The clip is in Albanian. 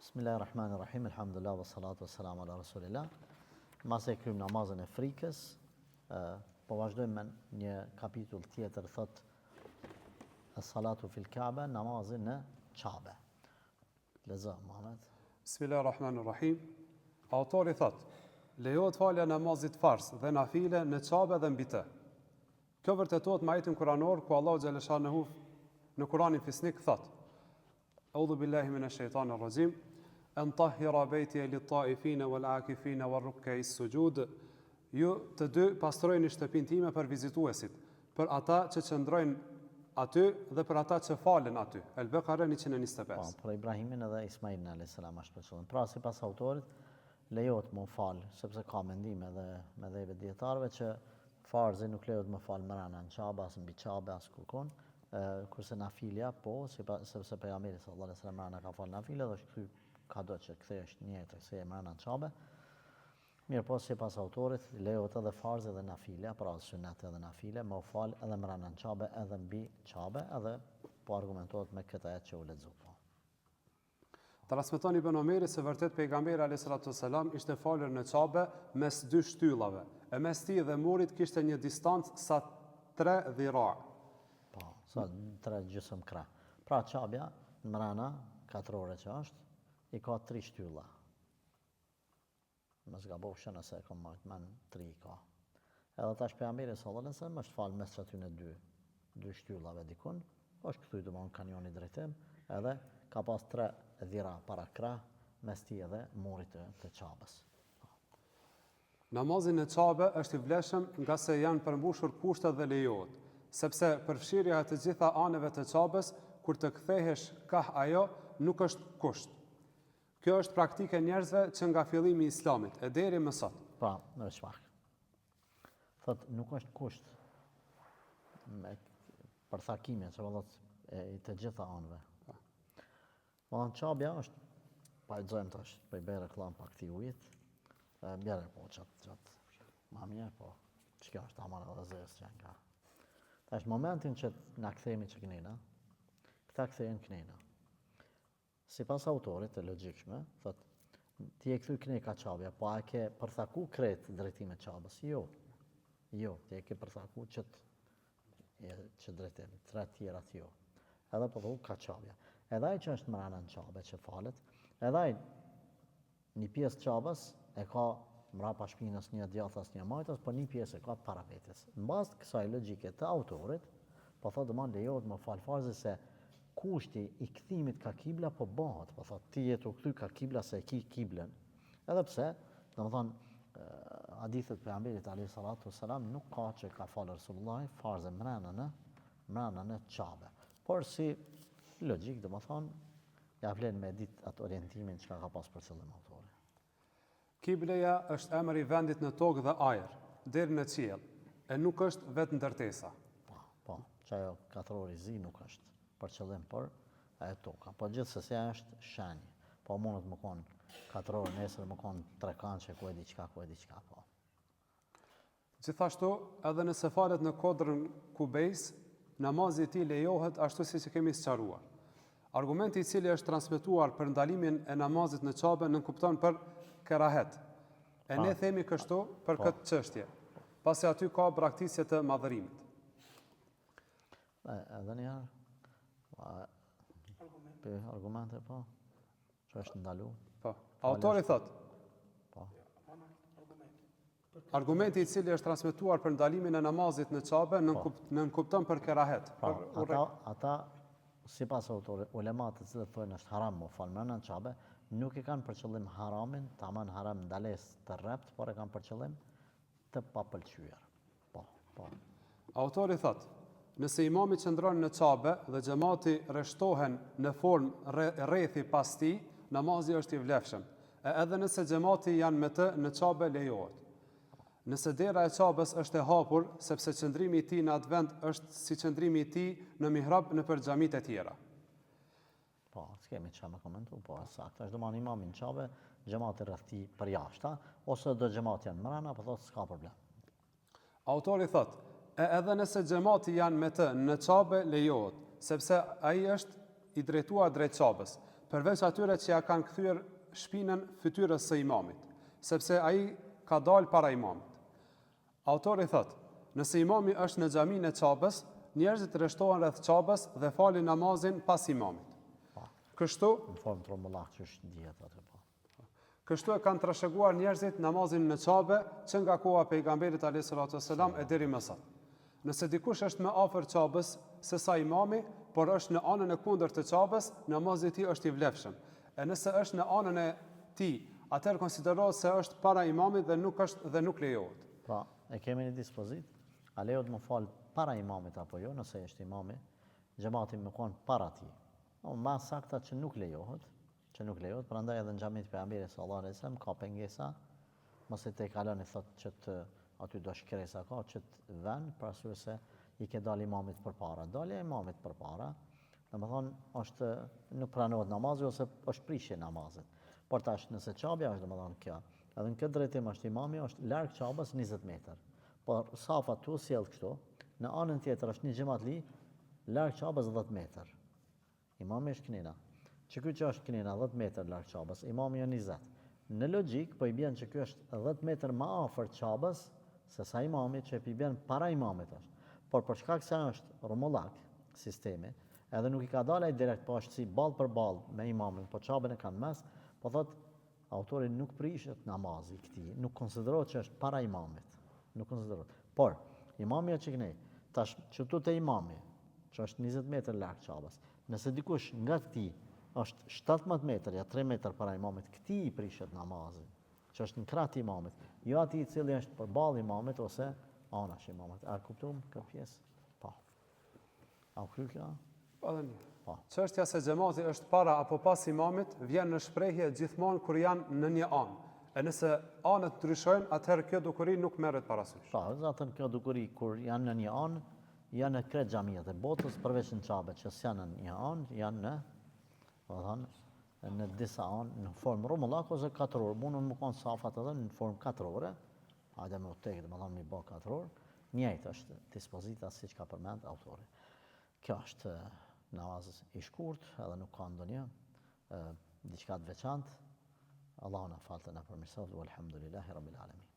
Bismillahirrahmanirrahim, alhamdulillah, wa salatu wa salamu ala rasulillah. Mas e krymë namazën e frikës, po vazhdojmë me një kapitull tjetër, thot as-salatu fil Kaaba, namazin në Kabe. Lezo, Muhammed. Bismillahirrahmanirrahim. Autori thot, lejohet falja namazit fars dhe nafile në Kabe dhe mbi të. Kjo vërtetohet me ajetin kuranor ku Allahu xhaleshanehu në Kuranin Fisnik thot: A'udhu billahi minash shaitanir rajim. An tahhira baytiya lit-ta'ifina wal-'akifina war-ruk'a'is sujud. Ju të dy pastrojeni shtëpinë time për vizituesit, për ata që qëndrojnë aty dhe për ata që falen aty. Al-Baqara 125. Për Ibrahimin edhe Ismailin a.s. është për qëllim. Pra, sipas autorit, lejohet më falë, sepse ka mendime dhe me dhejve dietarëve që farzi nuk lejohet më falë mrena në Kabe, as mbi Kabe, as kërkon. Kurse nafilja, po, sepse pejgamberi sallallahu alaihi wasallam mrena ka falë nafile dhe është kthy kado që kthehesh një jetë se e mrena në Kabe. Mirë, po, sipas autorit, lejohet edhe farzi dhe nafilja, pra sunet edhe nafile, më u falë edhe mrena në Kabe, edhe mbi Kabe, edhe po argumentohet me këtë ajet që u lexova. Transmeton Ibn Omeri se vërtet pejgamberi alayhis salam ishte falur në Kabe mes dy shtyllave. E mes tij dhe murit kishte një distancë sa 3 dhira. Po, sa 3 gjysmë krah. Pra Kabja në mrena katrore që është, i ka 3 shtylla. Mos gabofsh nëse kam marrë men 3 ka. Edhe tash pejgamberi sallallahu alaihi wasallam është falë mes aty në dy shtyllave dikun, është kthy domon kanjoni drejtim, edhe ka pas 3 dhira para krah mes tij edhe murit të Kabës. Namazin në Kabe është i vlefshëm nga se janë përmbushur kushtet dhe lejohet, sepse përfshirja e të gjitha anëve të Kabës kur të kthehesh kah ajo nuk është kusht. Kjo është praktike njerëzve që nga fillimi i Islamit e deri më sot. Pra, në çfarë? Thot nuk është kusht me përthakimin që vallot e të gjitha anëve. Po Kabja është, pa e xojmë tash, po i bëre kllam pa këtij ujit. Bjerë po qatë, ma mirë, po çka është amara dhe zërës që nga. Tash momentin që na kthehemi që knena, këta kthehen knena. Sipas autorit të logjikshme, thot, ti e kthy knej ka Kabja, po a ke përthaku krejt drejtimet Kabës? Jo, ti e ke përthaku që drejtim, 3 tjerat jo. Edhe po ka Kabja. Edhe ai që është mrena në Kabe që falet, edhe ai një pjesë Kabës e ka mrapa shpinës një djathtas një majtas, po një pjesë e ka para vetes. Në bazë të kësaj logjike të autorit, po thotë domon lejohet më fal farzi se kushti i kthimit ka kibla po bëhet, po thotë ti je të kthy ka kibla se e ki kiblën. Edhe pse, domethënë hadithet e pejgamberit alayhi salatu wasalam nuk ka që ka falë Resulullah farze mrena në Kabe. Por si logjik domethënë ja vlen me ditë atë orientimin që ka pas për qëllim autori. Kibleja është emri i vendit në tokë dhe ajër, deri në qiell, e nuk është vetë ndërtesa. Po, që ajo katrori zi nuk është për qëllim, por ajo toka. Po gjithsesi është shenjë. Po mundet më konë katrori, nesër më konë 3 kançe, ku e diçka, po. Gjithashtu, edhe nëse falet në kodrën Kubejs, namazi i tij lejohet ashtu siç e kemi sqaruar. Argumenti i cili është transmetuar për ndalimin e namazit në Kabe nënkupton për kerahet. E ne themi kështu për këtë çështje, pasi aty ka braktisje të madhërimit. Edhe një argumente, po, që është ndalu. Po, autori thot, argumenti i cili është transmetuar për ndalimin e namazit në Kabe nënkupton për kerahet. Ata, sipas autorit, ulemat të cilët thonë është haram më falë mrena në Kabe, nuk e kanë për qëllim haramin, tamam haram ndales të rrept, por e kanë për qëllim të papëlqyer. Po. Autori thot, nëse imami qëndron në Kabe dhe xhamati rreshtohen në formë rrethi pas tij, namazi është i vlefshëm. Edhe nëse xhamati janë me të në Kabe lejohet. Nëse dera e Kabës është e hapur, sepse qëndrimi i tij në atë vend është si qëndrimi i tij në mihrab nëpër xhamit e tjera. Po, s'kemi që me komentu, po, saktë. Është domani imami në Kabe, xhamati rreth tij për jashtë, ose do xhamati janë mrena, po thotë s'ka problem. Autori thot, edhe nëse xhamati janë me të në Kabe lejohet, sepse ai është i drejtuar drejt Kabës. përveç atyre që ja kanë kthyer shpinën fytyrës së imamit, sepse ai ka dalë para imamit. Autori thot, nëse imami është në xhaminë e Çabës, njerëzit rreshtohen rreth Çabës dhe falin namazin pas imamit. Kështu, në formë trombullak që është dihet atë po. Kështu e kanë trashëguar njerëzit namazin në Çabe që nga koha e pejgamberit alayhis salatu wassalam e deri më sot. Nëse dikush është më afër Çabës se sa imami, por është në anën e kundërt të Çabës, namazi i tij është i vlefshëm. E nëse është në anën e tij, atëherë konsiderohet se është para imamit dhe nuk lejohet. Pra, e kemi një dispozit, a lejohet më fal para imamit apo jo, nëse është imami, xhamati më kon para tij. Ma sakta që nuk lejohet, prandaj edhe në xhamit pejgamberit sallallahu alajhi wasallam ka pengesa, mos e te kaloni thotë që të aty do shkresa ka që të vën, për arsye se i ke dalë imamit përpara. Dalja e imamit përpara, domethënë është nuk pranohet namazi ose është prishje namazit. Por tash nëse çabja është domethënë kjo, edhe në këtë drejtim është imami është larg çabës 20 metër. Por safa tu sjell kështu, në anën tjetër është një xhamatli larg çabës 10 metër. Imami është knina. Që ky që është knina 10 metër larg çabës, imami është 20. Në logjik po i bën që ky është 10 metër më afër çabës se sa imami që i bën para imamit është. Por për shkak se është rumullak sistemi, edhe nuk i ka dalë ai direkt po është si ball për ball me imamin, po çabën e kanë mes, po thot autori nuk prishet namazi i këtij, nuk konsiderohet që është para imamit. Nuk konsiderohet. Por imami është çiknej. Tash çtu te imami, që është 20 metër larg çabës. Nëse dikush nga këtij është 17 metër, ja 3 metër para imamit, këtij i prishet namazi, që është në krah të imamit, jo atij i cili është përballë imamit ose anash imamit. A kuptuam këtë pjesë? Po. A u kry kjo? Po dhe një. Po. Çështja se xhamati është para apo pas imamit vjen në shprehje gjithmonë kur janë në një anë. E nëse anët ndryshojnë, atëherë kjo dukuri nuk merret parasysh. Po, zatën kjo dukuri kur janë në një anë, janë në kretë xhamiat e botës, përveç në Çabe që s'janë në një anë, janë në disa anë në formë rumullak ose katror. Mundën më konë safat edhe në formë katrore, hajde me utekë, domethënë mi bë katror, njëjtë është dispozita siç ka përmend autori. Kjo është namaz i shkurt, edhe nuk ka ndonjë diçka të veçantë. Allahu na falte na përmirësoj, walhamdulillahi rabbil alamin.